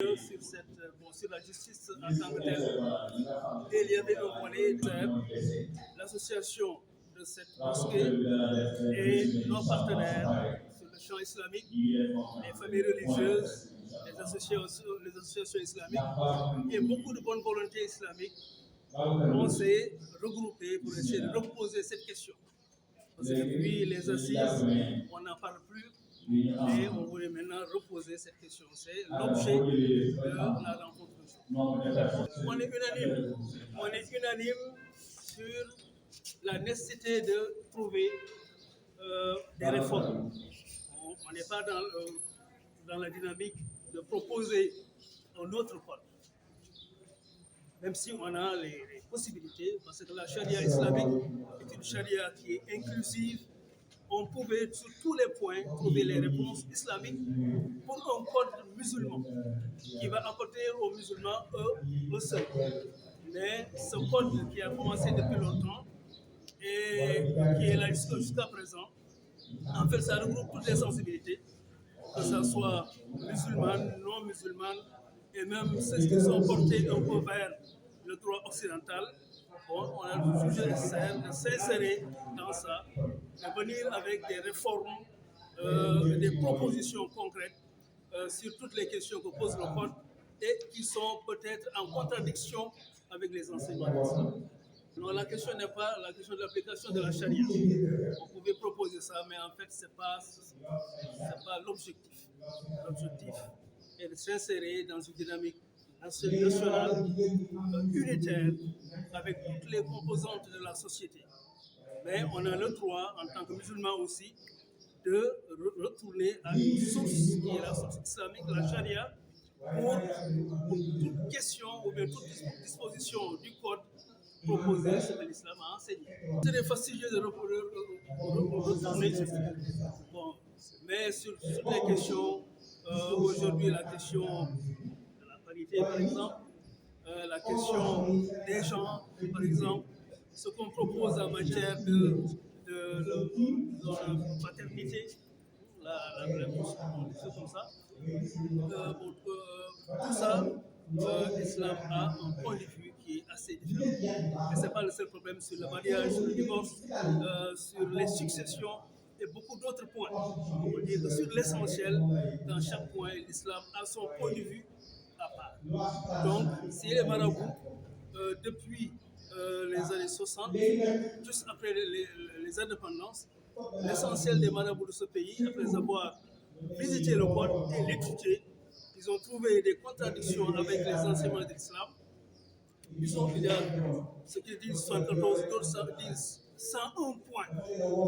Sur la justice en tant que telle. Et il y avait un volet de l'association de cette mosquée et nos partenaires sur le champ islamique, les familles religieuses, les associations islamiques et beaucoup de bonne volonté islamique. On s'est regroupés pour essayer de reposer cette question. Parce que depuis les assises, on n'en parle plus. Et on voulait maintenant reposer cette question. C'est l'objet de la rencontre d'aujourd'hui. On est unanime sur la nécessité de trouver des réformes. On n'est pas dans la dynamique de proposer un autre code. Même si on a les possibilités, parce que la charia islamique est une charia qui est inclusive. On pouvait sur tous les points trouver les réponses islamiques pour un code musulman qui va apporter aux musulmans eux seuls. Mais ce code qui a commencé depuis longtemps et qui est là jusqu'à présent, en fait, ça regroupe toutes les sensibilités, que ce soit musulmanes, non musulmanes, et même ceux qui sont portés un peu vers le droit occidental. Bon, on a jugé nécessaire de s'insérer dans ça, de venir avec des réformes, des propositions concrètes sur toutes les questions que pose le code et qui sont peut-être en contradiction avec les enseignements de l'islam. Non, la question n'est pas la question de l'application de la charia. On pouvait proposer ça, mais en fait, ce n'est pas l'objectif. L'objectif est de s'insérer dans une dynamique nationale, unitaire, avec toutes les composantes de la société. Mais on a le droit, en tant que musulmans aussi, de retourner à une source qui est la source islamique, la charia, pour toute question ou bien toute disposition du code proposer ce que l'islam a enseigné. C'est des fastidieux de retourner sur ça. Bon, mais sur toutes les questions, aujourd'hui la question de la parité par exemple, la question des genres par exemple, ce qu'on propose en matière de paternité, des choses comme ça. Tout ça, l'islam a un point de vue qui est assez différent. Et ce n'est pas le seul problème sur le mariage, sur le divorce, sur les successions et beaucoup d'autres points. On peut dire que sur l'essentiel, dans chaque point, l'islam a son point de vue à part. Donc, si les marabouts, depuis les années 60, juste après les indépendances, l'essentiel des marabouts de ce pays, après avoir visité le code et l'étudié, ils ont trouvé des contradictions avec les enseignements de l'islam. Il y a ce qu'ils disent 74, d'autres disent 101 points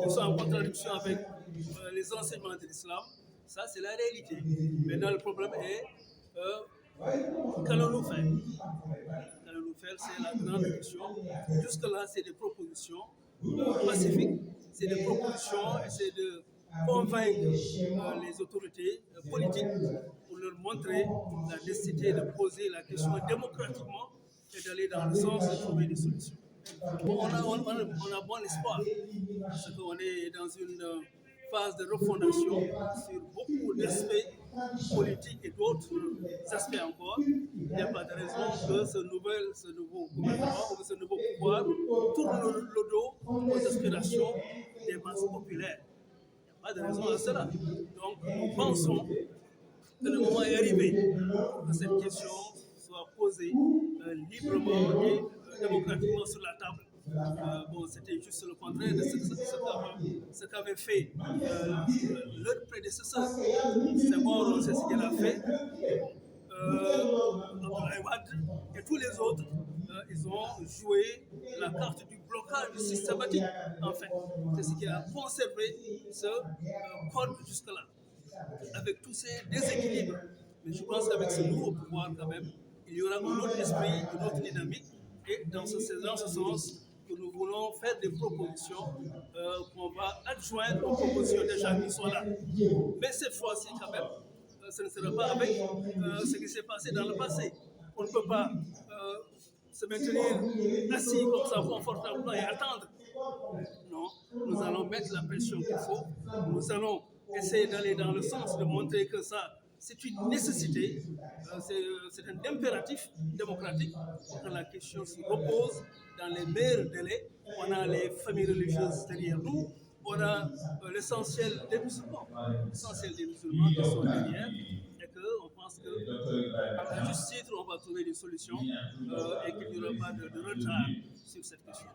qui sont en contradiction avec les enseignements de l'islam. Ça, c'est la réalité. Maintenant, le problème est qu'allons-nous faire? Qu'allons-nous faire? C'est la grande question. Jusque-là, c'est des propositions pacifiques, c'est des propositions, c'est de convaincre les autorités politiques pour leur montrer la nécessité de poser la question démocratiquement et d'aller dans le sens de trouver des solutions. On a bon espoir parce qu'on est dans une phase de refondation sur beaucoup d'aspects politiques et d'autres aspects encore. Il n'y a pas de raison que ce nouveau gouvernement ou ce nouveau pouvoir tourne le dos aux aspirations des masses populaires. Pas de raison à cela. Donc, nous pensons que le moment est arrivé que cette question soit posée librement et démocratiquement sur la table. Bon, c'était juste le contraire de ce qu'avait fait leur prédécesseur. Senghor, c'est ce qu'il a fait. Abdoulaye Wade et tous les autres, ils ont joué la carte du blocage systématique, en fait. C'est ce qui a conservé ce code jusque-là, avec tous ces déséquilibres. Mais je pense qu'avec ce nouveau pouvoir, quand même, il y aura un autre esprit, une autre dynamique, et dans ce sens que nous voulons faire des propositions qu'on va adjoindre aux propositions déjà qui sont là. Mais cette fois-ci, quand même, ce ne sera pas avec ce qui s'est passé dans le passé. On ne peut pas se maintenir assis comme ça confortablement et attendre. Non, nous allons mettre la pression qu'il faut. Nous allons essayer d'aller dans le sens de montrer que ça, c'est une nécessité, c'est un impératif démocratique que la question se repose dans les meilleurs délais. On a les familles religieuses derrière nous, on a l'essentiel des musulmans qui sont derrière, et qu'on pense qu'à juste titre, on va trouver des solutions et qu'il n'y aura pas de retard sur cette question.